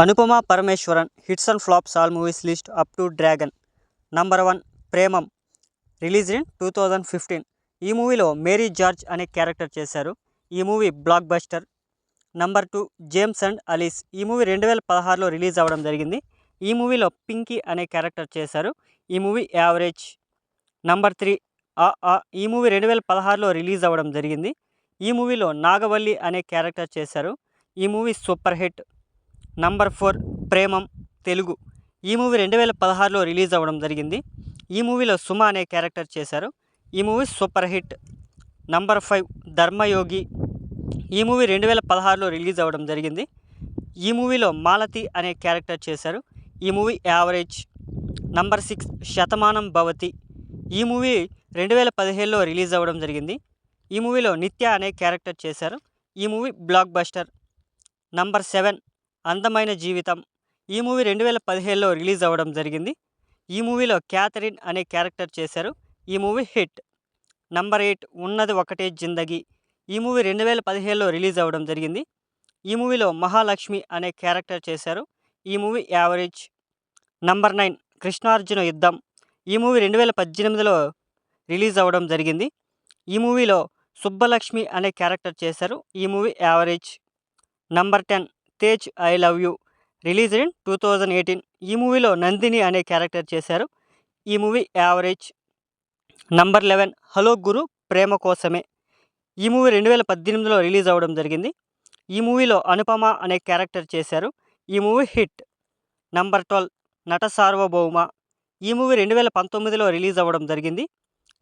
Anupama Parameswaran hits and flops all movies list up to Dragon. Number 1 Premam, release in 2015. ఈ మూవీలో Mary George అనే character చేశారు. ఈ movie blockbuster. Number 2 James and Alice. ఈ movie 2016లో release అవ్వడం జరిగింది. ఈ మూవీలో పింకీ అనే క్యారెక్టర్ చేశారు. ఈ మూవీ యావరేజ్. నంబర్ 3 ఈ మూవీ 2016లో రిలీజ్ అవ్వడం జరిగింది. ఈ మూవీలో నాగవల్లి అనే క్యారెక్టర్ చేశారు. ఈ movie super hit. Number 4 Premam, Telugu. ఈ మూవీ 2016లో రిలీజ్ అవ్వడం జరిగింది. ఈ మూవీలో సుమ అనే క్యారెక్టర్ చేశారు. ఈ మూవీ సూపర్ హిట్. నంబర్ 5 ధర్మయోగి. ఈ మూవీ 2016లో రిలీజ్ అవ్వడం జరిగింది. ఈ మూవీలో మాలతి అనే క్యారెక్టర్ చేశారు. ఈ movie average. Number 6 Shatamanam Bhavati. ఈ మూవీ 2017లో రిలీజ్ అవ్వడం జరిగింది. ఈ మూవీలో నిత్య అనే క్యారెక్టర్ చేశారు. ఈ మూవీ బ్లాక్ బస్టర్. నంబర్ 7 అందమైన జీవితం. ఈ మూవీ 2017లో రిలీజ్ అవ్వడం జరిగింది. ఈ మూవీలో క్యాథరిన్ అనే క్యారెక్టర్ చేశారు. ఈ మూవీ హిట్. నంబర్ 8 ఉన్నది ఒకటే జిందగీ. ఈ మూవీ 2017లో రిలీజ్ అవ్వడం జరిగింది. ఈ మూవీలో మహాలక్ష్మి అనే క్యారెక్టర్ చేశారు. ఈ మూవీ యావరేజ్. నంబర్ 9 కృష్ణార్జున యుద్ధం. ఈ మూవీ 2018లో రిలీజ్ అవ్వడం జరిగింది. ఈ మూవీలో సుబ్బలక్ష్మి అనే క్యారెక్టర్ చేశారు. ఈ movie average. Number 10 Tej I love you, release in 2018. ఈ మూవీలో నందిని అనే క్యారెక్టర్ చేశారు. ఈ మూవీ యావరేజ్. నంబర్ 11 హలో గురు ప్రేమ కోసమే. ఈ మూవీ 2018లో రిలీజ్ అవ్వడం జరిగింది. ఈ మూవీలో అనుపమ అనే క్యారెక్టర్ చేశారు. ఈ మూవీ హిట్. నంబర్ 12 నట సార్వభౌమ. ఈ మూవీ 2019లో రిలీజ్ అవ్వడం జరిగింది.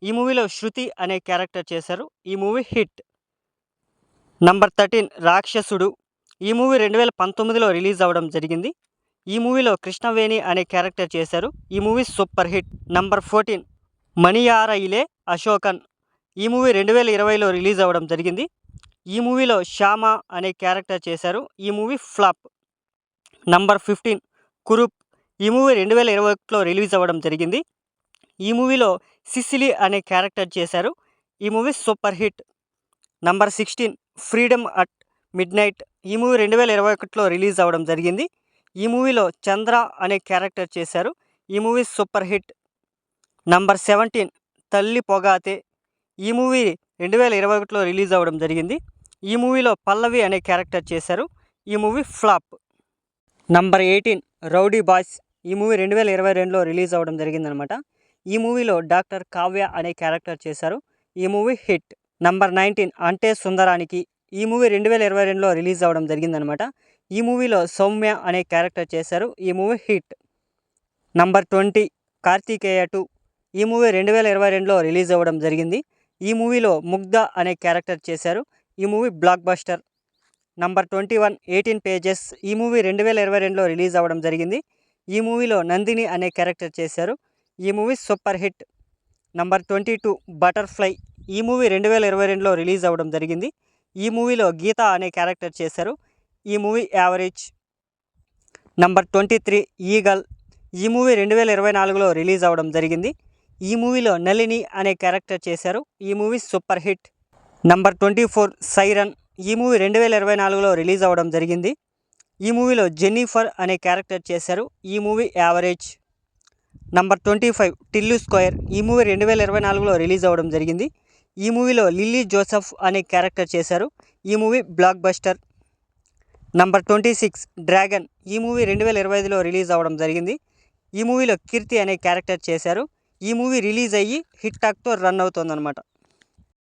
ఈ మూవీలో శృతి అనే క్యారెక్టర్ చేశారు. ఈ మూవీ హిట్. నంబర్ 13 రాక్షసుడు. ఈ మూవీ 2019లో రిలీజ్ అవ్వడం జరిగింది. ఈ మూవీలో కృష్ణవేణి అనే క్యారెక్టర్ చేశారు. ఈ movie super hit. Number 14 Maniyarayile Ashokan. ఈ మూవీ 2020లో రిలీజ్ అవ్వడం జరిగింది. ఈ మూవీలో శ్యామ అనే క్యారెక్టర్ చేశారు. ఈ మూవీ ఫ్లాప్. నంబర్ 15 కురూప్. ఈ మూవీ 2021లో రిలీజ్ అవ్వడం జరిగింది. ఈ మూవీలో సిసిలి అనే క్యారెక్టర్ చేశారు. ఈ movie super hit. Number 16 freedom at mid night. ఈ మూవీ 2021లో రిలీజ్ అవ్వడం జరిగింది. ఈ మూవీలో చంద్ర అనే క్యారెక్టర్ చేశారు. ఈ మూవీ సూపర్ హిట్. నంబర్ 17 తల్లి పొగాతే. ఈ మూవీ 2021లో రిలీజ్ అవ్వడం జరిగింది. ఈ మూవీలో పల్లవి అనే క్యారెక్టర్ చేశారు. ఈ movie flop. Number 18 rowdy boys. ఈ మూవీ 2022లో రిలీజ్ అవ్వడం జరిగిందనమాట. ఈ మూవీలో డాక్టర్ కావ్య అనే క్యారెక్టర్ చేశారు. ఈ మూవీ హిట్. నంబర్ 19 అంటే సుందరానికి. ఈ మూవీ 2022లో రిలీజ్ అవ్వడం జరిగిందనమాట. ఈ మూవీలో సౌమ్య అనే క్యారెక్టర్ చేశారు. ఈ మూవీ హిట్. నంబర్ 20 కార్తికేయ 2. ఈ మూవీ 2022లో రిలీజ్ అవ్వడం జరిగింది. ఈ మూవీలో ముగ్ధ అనే క్యారెక్టర్ చేశారు. ఈ movie blockbuster. Number 21 18 pages. ఈ మూవీ 2022లో రిలీజ్ అవ్వడం జరిగింది. ఈ మూవీలో నందిని అనే క్యారెక్టర్ చేశారు. ఈ movie super hit. Number 22 butterfly. ఈ మూవీ 2022లో రిలీజ్ అవ్వడం జరిగింది. ఈ మూవీలో గీత అనే క్యారెక్టర్ చేశారు. ఈ మూవీ యావరేజ్. Number 23 eagle. ఈ మూవీ 2024లో రిలీజ్ అవ్వడం జరిగింది. ఈ మూవీలో నళిని అనే క్యారెక్టర్ చేశారు. ఈ movie super hit. Number 24 siren. ఈ మూవీ 2024లో రిలీజ్ అవ్వడం జరిగింది. ఈ మూవీలో జెన్నిఫర్ అనే క్యారెక్టర్ చేశారు. ఈ movie average. Number 25 Tillu square. ఈ మూవీ 2024లో రిలీజ్ అవ్వడం జరిగింది. ఈ మూవీలో లిల్లీ జోసెఫ్ అనే క్యారెక్టర్ చేశారు. ఈ movie blockbuster. Number 26 dragon. ఈ మూవీ 2025లో రిలీజ్ అవ్వడం జరిగింది. ఈ మూవీలో కీర్తి అనే క్యారెక్టర్ చేశారు. ఈ మూవీ రిలీజ్ అయ్యి హిట్ టాక్తో రన్ అవుతుందన్నమాట.